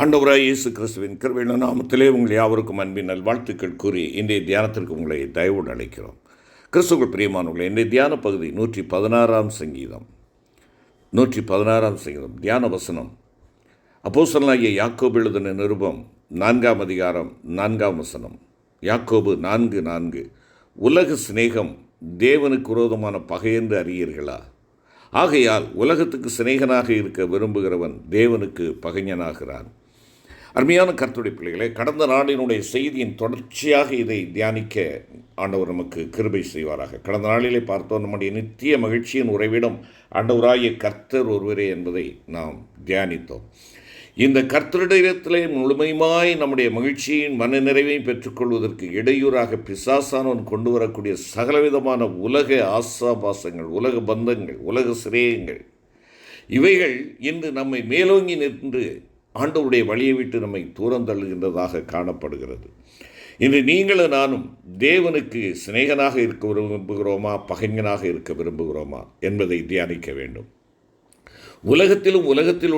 ஆண்டவராய் இயேசு கிறிஸ்துவின் கிருபையுள்ள நாமத்திலே உங்கள் யாவருக்கும் அன்பின் நல்வாழ்த்துக்கள் கூறி இன்றைய தியானத்திற்கு உங்களை தயவுடன் அழைக்கிறோம். கிறிஸ்துவுக்குள் பிரியமானவர்களே, இன்றைய தியான பகுதி 116ஆம் சங்கீதம். தியான வசனம் அப்போஸ்தலனாகிய யாக்கோபு எழுதின நிருபம் 4ஆம் அதிகாரம் 4ஆம் வசனம். யாக்கோபு 4:4. உலக சிநேகம் தேவனுக்கு விரோதமான பகையென்று அறியீர்களா? ஆகையால் உலகத்துக்கு சிநேகனாக இருக்க விரும்புகிறவன் தேவனுக்கு பகைஞனாகிறான். அருமையான கர்த்தருடைய பிள்ளைகளே, கடந்த நாளினுடைய செய்தியின் தொடர்ச்சியாக இதை தியானிக்க ஆண்டவர் நமக்கு கிருபை செய்வாராக. கடந்த நாளிலே பார்த்தோம், நம்முடைய நித்திய மகிழ்ச்சியின் உறைவிடம் ஆண்டவராகிய கர்த்தர் ஒருவரே என்பதை நாம் தியானித்தோம். இந்த கர்த்தரிடத்திலே முழுமையுமாய் நம்முடைய மகிழ்ச்சியின் மன நிறைவையும் பெற்றுக்கொள்வதற்கு இடையூறாக பிசாசானவன் கொண்டு வரக்கூடிய சகலவிதமான உலக ஆசாபாசங்கள், உலக பந்தங்கள், உலக சிரேயங்கள், இவைகள் இன்று நம்மை மேலோங்கி நின்று ஆண்டவருடைய வழியை விட்டு நம்மை தூரந்தள்ளுகின்றதாக காணப்படுகிறது. இன்று நீங்களும் நானும் தேவனுக்கு சிநேகனாக இருக்க விரும்புகிறோமா, பகைஞனாக இருக்க விரும்புகிறோமா என்பதை தியானிக்க வேண்டும். உலகத்தில்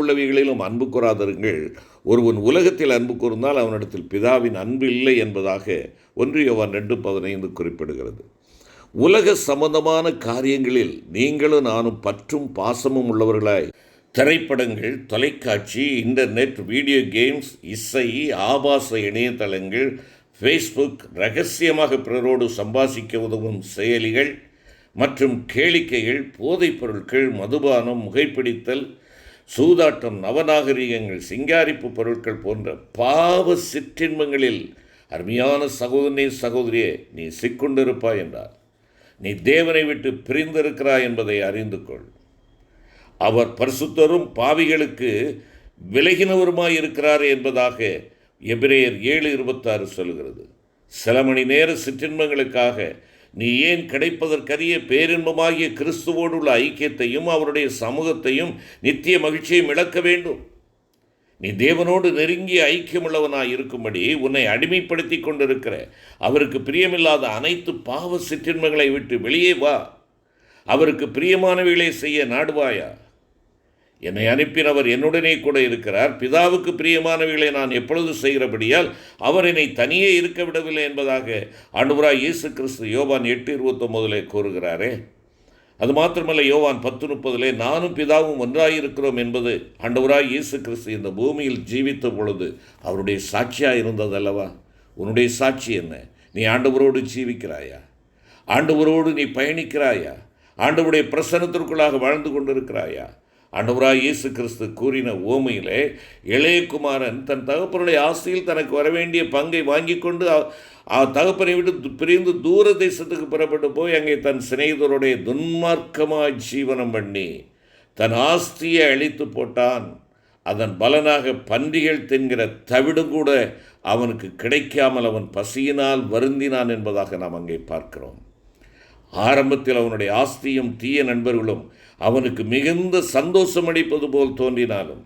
உள்ளவைகளிலும் அன்பு கூறாதருங்கள். ஒருவன் உலகத்தில் அன்பு கூர்ந்தால் அவனிடத்தில் பிதாவின் அன்பு இல்லை என்பதாக 1 யோவான் 2:15 குறிப்பிடுகிறது. உலக சம்பந்தமான காரியங்களில் நீங்களும் நானும் பற்றும் பாசமும் உள்ளவர்களாய் திரைப்படங்கள், தொலைக்காட்சி, இன்டர்நெட், வீடியோ கேம்ஸ், இசை, ஆபாச இணையதளங்கள், ஃபேஸ்புக், ரகசியமாக பிறரோடு சம்பாதிக்க உதவும் செயலிகள் மற்றும் கேளிக்கைகள், போதைப் பொருட்கள், மதுபானம், புகைப்பிடித்தல், சூதாட்டம், நவநாகரிகங்கள், சிங்காரிப்பு பொருட்கள் போன்ற பாவ சிற்றின்பங்களில் அருமையான சகோதரியே நீ சிக்கொண்டிருப்பாய் என்றார். நீ தேவனை விட்டு பிரிந்திருக்கிறாய் என்பதை அறிந்து கொள். அவர் பரிசுத்தரும் பாவிகளுக்கு விலகினவருமாய் இருக்கிறார் என்பதாக எபிரேயர் 7:26 சொல்கிறது. சில மணி நேர சிற்றின்பங்களுக்காக நீ ஏன் கிடைப்பதற்கரிய பேரின்பமாகிய கிறிஸ்துவோடு உள்ள ஐக்கியத்தையும் அவருடைய சமூகத்தையும் நித்திய மகிழ்ச்சியையும் இழக்க வேண்டும்? நீ தேவனோடு நெருங்கிய ஐக்கியமுள்ளவனாய் இருக்கும்படி உன்னை அடிமைப்படுத்தி கொண்டிருக்கிற அவருக்கு பிரியமில்லாத அனைத்து பாவ சிற்றின்பங்களை விட்டு வெளியே வா. அவருக்கு பிரியமானவைகளை செய்ய நாடுவாயா? என்னை அனுப்பினவர் என்னுடனே கூட இருக்கிறார். பிதாவுக்கு பிரியமானவைகளை நான் எப்பொழுது செய்கிறபடியால் அவர் என்னை தனியே இருக்க விடவில்லை என்பதாக ஆண்டவராய் இயேசு கிறிஸ்து யோவான் 8:29 கூறுகிறாரே. அது மாத்திரமல்ல, யோவான் 10:30 நானும் பிதாவும் ஒன்றாயிருக்கிறோம் என்பது ஆண்டவராய் இயேசு கிறிஸ்து இந்த பூமியில் ஜீவித்த பொழுது அவருடைய சாட்சியாக இருந்ததல்லவா? உன்னுடைய சாட்சி என்ன? நீ ஆண்டவரோடு ஜீவிக்கிறாயா? ஆண்டவரோடு நீ பயணிக்கிறாயா? ஆண்டவருடைய பிரசன்னத்திற்குள்ளாக வாழ்ந்து கொண்டிருக்கிறாயா? ஆண்டவராய் இயேசு கிறிஸ்து கூறின ஓமையிலே, இளைய குமாரன் தன் தகப்பனுடைய ஆசையில் தனக்கு வரவேண்டிய பங்கை வாங்கி கொண்டு தகப்பனை விட்டு பிரிந்து தூர தேசத்துக்கு புறப்பட்டு போய் அங்கே தன் சிநேகிதருடைய துன்மார்க்கமாய் ஜீவனம் பண்ணி தன் ஆஸ்தியை அழித்து போட்டான். அதன் பலனாக பன்றிகள் தின்கிற தவிடும் கூட அவனுக்கு கிடைக்காமல் அவன் பசியினால் வருந்தினான் என்பதாக நாம் அங்கே பார்க்கிறோம். ஆரம்பத்தில் அவனுடைய ஆஸ்தியும் தீய நண்பர்களும் அவனுக்கு மிகுந்த சந்தோஷம் அளிப்பது போல் தோன்றினாலும்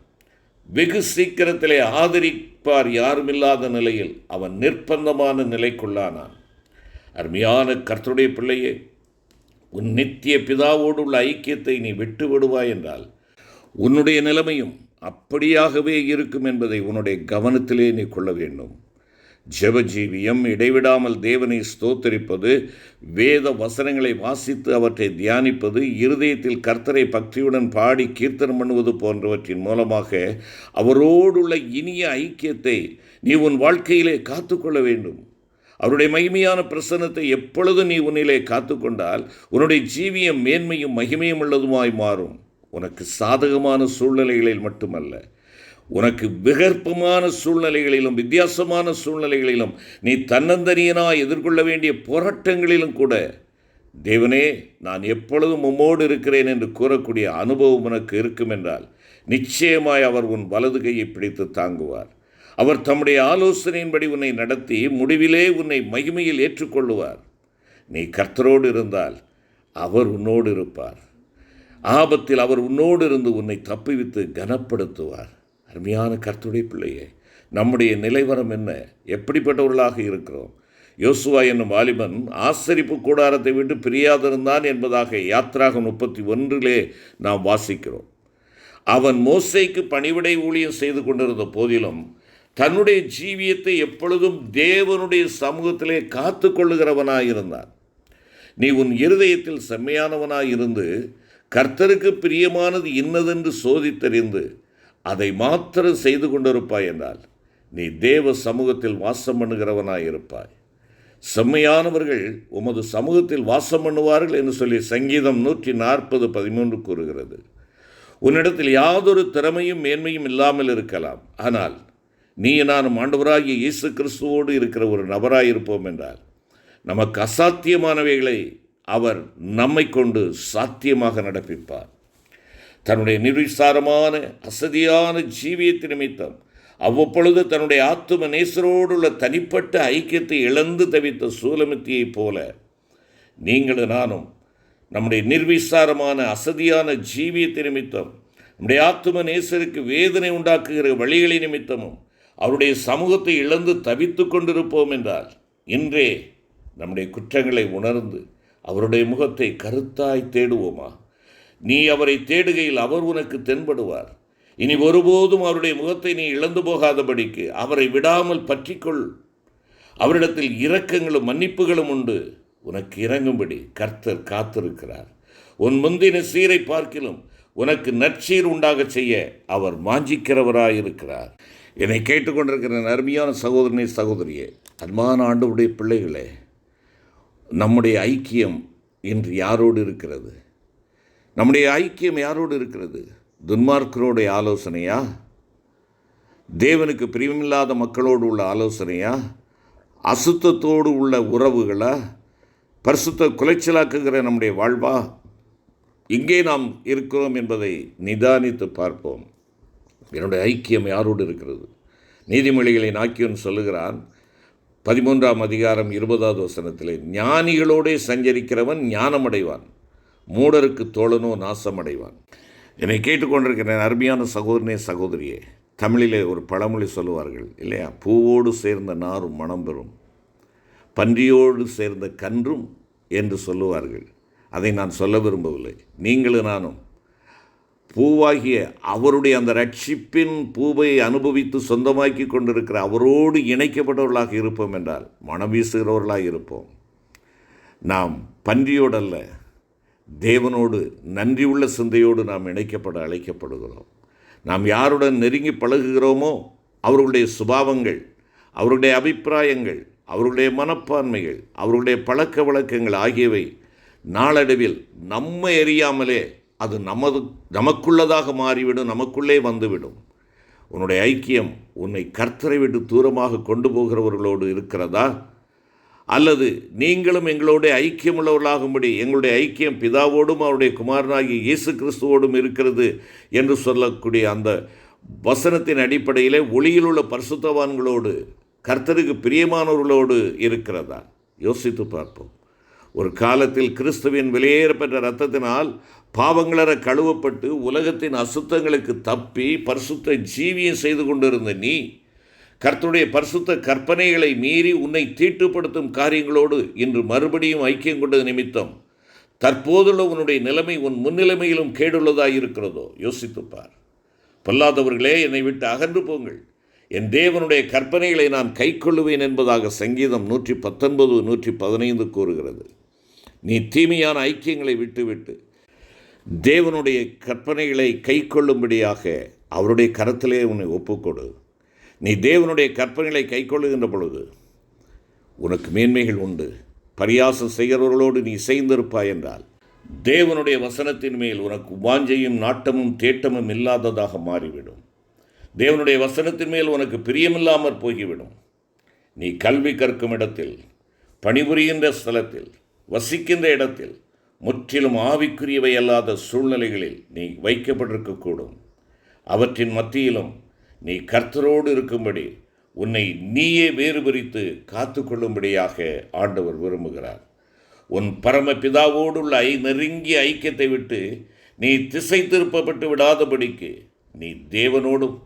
வெகு சீக்கிரத்திலே ஆதரிப்பார் யாருமில்லாத நிலையில் அவன் நிர்பந்தமான நிலைக்குள்ளானான். அருமையான கர்த்தருடைய பிள்ளையே, உன் நித்திய பிதாவோடு உள்ள ஐக்கியத்தை நீ விட்டு விடுவாய் என்றால் உன்னுடைய நிலைமையும் அப்படியாகவே இருக்கும் என்பதை உன்னுடைய கவனத்திலே நீ கொள்ள வேண்டும். ஜெபஜீவியம், இடைவிடாமல் தேவனை ஸ்தோத்தரிப்பது, வேத வசனங்களை வாசித்து அவற்றை தியானிப்பது, இருதயத்தில் கர்த்தரை பக்தியுடன் பாடி கீர்த்தனம் பண்ணுவது போன்றவற்றின் மூலமாக அவரோடுள்ள இனிய ஐக்கியத்தை நீ உன் வாழ்க்கையிலே காத்துக்கொள்ள வேண்டும். அவருடைய மகிமையான பிரசன்னத்தை எப்பொழுதும் நீ உன்னிலே காத்துக்கொண்டால் உன்னுடைய ஜீவியம் மேன்மையும் மகிமையும் உள்ளதுமாய் மாறும். உனக்கு சாதகமான சூழ்நிலைகளில் மட்டுமல்ல, உனக்கு விகற்பமான சூழ்நிலைகளிலும் வித்தியாசமான சூழ்நிலைகளிலும் நீ தன்னந்தனியனாய் எதிர்கொள்ள வேண்டிய போராட்டங்களிலும் கூட தேவனே நான் எப்பொழுதும் உம்மோடு இருக்கிறேன் என்று கூறக்கூடிய அனுபவம் உனக்கு இருக்கும் என்றால் நிச்சயமாய் அவர் உன் வலது கையை பிடித்து தாங்குவார். அவர் தம்முடைய ஆலோசனையின்படி உன்னை நடத்தி முடிவிலே உன்னை மகிமையில் ஏற்றுக்கொள்ளுவார். நீ கர்த்தரோடு இருந்தால் அவர் உன்னோடு இருப்பார். ஆபத்தில் அவர் உன்னோடு இருந்து உன்னை தப்புவித்து கனப்படுத்துவார். அருமையான கர்த்தருடைய பிள்ளையே, நம்முடைய நிலைவரம் என்ன? எப்படிப்பட்டவர்களாக இருக்கிறோம்? யோசுவா என்னும் வாலிபன் ஆசரிப்பு கூடாரத்தை விட்டு பிரியாதிருந்தான் என்பதாக யாத்ராகம் 31 நாம் வாசிக்கிறோம். அவன் மோசேக்கு பணிவிடை ஊழியம் செய்து கொண்டிருந்த போதிலும் தன்னுடைய ஜீவியத்தை எப்பொழுதும் தேவனுடைய சமூகத்திலே காத்து கொள்ளுகிறவனாயிருந்தான். நீ உன் இருதயத்தில் செம்மையானவனாயிருந்து கர்த்தருக்கு பிரியமானது இன்னதென்று சோதித்தறிந்து அதை மாத்திரம் செய்து கொண்டிருப்பாய் என்றால் நீ தேவ சமூகத்தில் வாசம் பண்ணுகிறவனாயிருப்பாய். செம்மையானவர்கள் உமது சமூகத்தில் வாசம் பண்ணுவார்கள் என்று சொல்லி சங்கீதம் 140:13 கூறுகிறது. உன்னிடத்தில் யாதொரு திறமையும் மேன்மையும் இல்லாமல் இருக்கலாம், ஆனால் நீ நானும் ஆண்டவராகிய இயேசு கிறிஸ்துவோடு இருக்கிற ஒரு நபராயிருப்போம் என்றால் நமக்கு அசாத்தியமானவைகளை அவர் நம்மை கொண்டு சாத்தியமாக நடப்பிப்பார். தன்னுடைய நிர்விசாரமான அசதியான ஜீவியத்து நிமித்தம் அவ்வப்பொழுது தன்னுடைய ஆத்தும நேசரோடு உள்ள தனிப்பட்ட ஐக்கியத்தை இழந்து தவித்த சூலமித்தியைப் போல நீங்களும் நானும் நம்முடைய நிர்விசாரமான அசதியான ஜீவியத்தை நிமித்தம் நம்முடைய ஆத்தும நேசருக்கு வேதனை உண்டாக்குகிற வழிகளை நிமித்தமும் அவருடைய சமூகத்தை இழந்து தவித்து கொண்டிருப்போம் என்றால் இன்றே நம்முடைய குற்றங்களை உணர்ந்து அவருடைய முகத்தை கருத்தாய் தேடுவோமா? நீ அவரை தேடுகையில் அவர் உனக்கு தென்படுவார். இனி ஒருபோதும் அவருடைய முகத்தை நீ இழந்து போகாதபடிக்கு அவரை விடாமல் பற்றிக்கொள். அவரிடத்தில் இரக்கங்களும் மன்னிப்புகளும் உண்டு. உனக்கு இறங்கும்படி கர்த்தர் காத்திருக்கிறார். உன் முந்தின சீரை பார்க்கிலும் உனக்கு நற்சீர் உண்டாக செய்ய அவர் வாஞ்சிக்கிறவராயிருக்கிறார். என்னை கேட்டுக்கொண்டிருக்கிற அருமையான சகோதரனே, சகோதரியே, அன்பான ஆண்டவருடைய பிள்ளைகளே, நம்முடைய ஐக்கியம் இன்று யாரோடு இருக்கிறது? நம்முடைய ஐக்கியம் யாரோடு இருக்கிறது? துன்மார்க்கருடைய ஆலோசனையா? தேவனுக்கு பிரியமில்லாத மக்களோடு உள்ள ஆலோசனையா? அசுத்தத்தோடு உள்ள உறவுகளா? பரிசுத்த குலைச்சலாக்குகிற நம்முடைய வாழ்வா? இங்கே நாம் இருக்கிறோம் என்பதை நிதானித்து பார்ப்போம். என்னுடைய ஐக்கியம் யாரோடு இருக்கிறது? நீதிமொழிகளை நாக்கியன் சொல்லுகிறான் 13ஆம் அதிகாரம் 20வது வசனத்திலே, ஞானிகளோடே சஞ்சரிக்கிறவன் ஞானமடைவான், மூடருக்கு தோழனோ நாசமடைவான். என்னை கேட்டுக்கொண்டிருக்கிற அருமையான சகோதரனே, சகோதரியே, தமிழிலே ஒரு பழமொழி சொல்லுவார்கள் இல்லையா? பூவோடு சேர்ந்த நாரும் மனம் பெறும், பன்றியோடு சேர்ந்த கன்றும் என்று சொல்லுவார்கள். அதை நான் சொல்ல விரும்பவில்லை. நீங்களும் நானும் பூவாகிய அவருடைய அந்த ரட்சிப்பின் பூவை அனுபவித்து சொந்தமாக்கி கொண்டிருக்கிற அவரோடு இணைக்கப்பட்டவர்களாக இருப்போம் என்றால் மனம் வீசுகிறவர்களாக இருப்போம். நாம் பன்றியோடல்ல, தேவனோடு நன்றியுள்ள சிந்தையோடு நாம் இணைக்கப்பட அழைக்கப்படுகிறோம். நாம் யாருடன் நெருங்கி பழகுகிறோமோ அவர்களுடைய சுபாவங்கள், அவருடைய அபிப்பிராயங்கள், அவருடைய மனப்பான்மைகள், அவருடைய பழக்க வழக்கங்கள் ஆகியவை நாளடைவில் நம்மை அறியாமலே அது நமக்குள்ளதாக மாறிவிடும், நமக்குள்ளே வந்துவிடும். உன்னுடைய ஐக்கியம் உன்னை கர்த்தரை விட்டு தூரமாக கொண்டு போகிறவர்களோடு இருக்கிறதா? அல்லது நீங்களும் எங்களோட ஐக்கியமுள்ளவர்களாகும்படி எங்களுடைய ஐக்கியம் பிதாவோடும் அவருடைய குமாரனாகிய இயேசு கிறிஸ்துவோடும் இருக்கிறது என்று சொல்லக்கூடிய அந்த வசனத்தின் அடிப்படையிலே ஒளியில் உள்ள பரிசுத்தவான்களோடு, கர்த்தருக்கு பிரியமானவர்களோடு இருக்கிறதா? யோசித்து பார்ப்போம். ஒரு காலத்தில் கிறிஸ்துவின் வெளியேறப்பெற்ற இரத்தத்தினால் பாவங்களற கழுவப்பட்டு உலகத்தின் அசுத்தங்களுக்கு தப்பி பரிசுத்த ஜீவியம் செய்து கொண்டிருந்த நீ கர்த்தருடைய பரிசுத்த கற்பனைகளை மீறி உன்னை தீட்டுப்படுத்தும் காரியங்களோடு இன்று மறுபடியும் ஐக்கியம் கொண்டது நிமித்தம் தற்போதுள்ள உன்னுடைய நிலைமை உன் முன்னிலைமையிலும் கேடுள்ளதாக இருக்கிறதோ? யோசித்துப்பார். பொல்லாதவர்களே, என்னை விட்டு அகன்று போங்கள், என் தேவனுடைய கற்பனைகளை நான் கைக்கொள்ளுவேன் என்பதாக சங்கீதம் 119, 115 கூறுகிறது. நீ தீமையான ஐக்கியங்களை விட்டுவிட்டு தேவனுடைய கற்பனைகளை கைக்கொள்ளும்படியாக அவருடைய கரத்திலே உன்னை ஒப்புக்கொடு. நீ தேவனுடைய கற்பனைகளை கைக்கொள்ளுகின்ற பொழுது உனக்கு மேன்மைகள் உண்டு. பரியாசம் செய்கிறவர்களோடு நீ செய்திருப்பாய் என்றால் தேவனுடைய வசனத்தின் மேல் உனக்கு வாஞ்சையும் நாட்டமும் தேட்டமும் இல்லாததாக மாறிவிடும். தேவனுடைய வசனத்தின் மேல் உனக்கு பிரியமில்லாமற் போய்விடும். நீ கல்வி கற்கும் இடத்தில், பணிபுரிகின்ற ஸ்தலத்தில், வசிக்கின்ற இடத்தில் முற்றிலும் ஆவிக்குரியவை அல்லாத சூழ்நிலைகளில் நீ வைக்கப்பட்டிருக்கக்கூடும். அவற்றின் மத்தியிலும் நீ கர்த்தரோடு இருக்கும்படி உன்னை நீயே வேறு பிரித்து காத்து கொள்ளும்படியாக ஆண்டவர் விரும்புகிறார். உன் பரமபிதாவோடுள்ள நெருங்கிய ஐக்கியத்தை விட்டு நீ திசை திருப்பப்பட்டு விடாதபடிக்கு நீ தேவனோடும்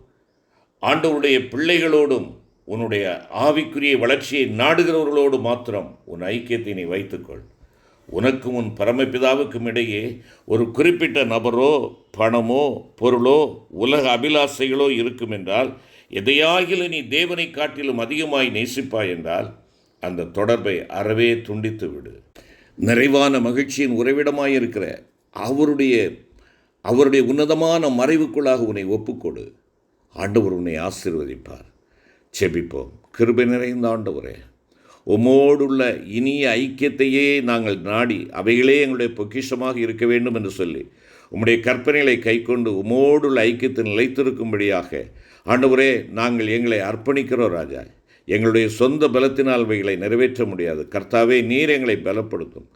ஆண்டவருடைய பிள்ளைகளோடும் உன்னுடைய ஆவிக்குரிய வளர்ச்சியை நாடுகிறவர்களோடு மாத்திரம் உன் ஐக்கியத்தை நீ வைத்துக்கொள். உனக்கும் உன் பரமபிதாவுக்கும் இடையே ஒரு குறிப்பிட்ட நபரோ பணமோ பொருளோ உலக அபிலாசைகளோ இருக்கும் என்றால், எதையாகிலும் நீ தேவனை காட்டிலும் அதிகமாய் நேசிப்பாய் என்றால் அந்த தொடர்பை அறவே துண்டித்து விடு. நிறைவான மகிழ்ச்சியின் உறைவிடமாயிருக்கிற அவருடைய உன்னதமான மறைவுக்குள்ளாக உன்னை ஒப்புக்கொடு. ஆண்டவர் உன்னை ஆசீர்வதிப்பார். செபிப்போம். கிருபை நிறைந்த ஆண்டவரே, உம்மோடுள்ள இனிய ஐக்கியத்தையே நாங்கள் நாடி அவைகளே எங்களுடைய பொக்கிஷமாக இருக்க வேண்டும் என்று சொல்லி உம்முடைய கற்பனைகளை கைக்கொண்டு உம்மோடுள்ள ஐக்கியத்தை நிலைத்திருக்கும்படியாக ஆண்டவரே நாங்கள் எங்களை அர்ப்பணிக்கிறோம் ராஜா. எங்களுடைய சொந்த பலத்தினால் அவைகளை நிறைவேற்ற முடியாது. கர்த்தாவே, நீர் எங்களை பலப்படுத்தும்.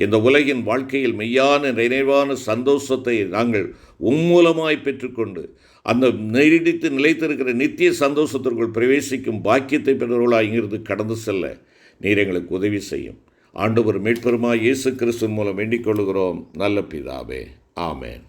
இந்த உலகின் வாழ்க்கையில் மெய்யான நிறைவான சந்தோஷத்தை நாங்கள் உம்மூலமாய் பெற்றுக்கொண்டு அந்த நீடித்து நிலைத்திருக்கிற நித்திய சந்தோஷத்திற்குள் பிரவேசிக்கும் பாக்கியத்தை பெற்றவர்களாக இங்கிருந்து கடந்து செல்ல நீர் எங்களுக்கு உதவி செய்யும். ஆண்டவர் மீட்பெருமாய் இயேசு கிறிஸ்துவின் மூலம் வேண்டிக் கொள்கிறோம் நல்ல பிதாவே. ஆமேன்.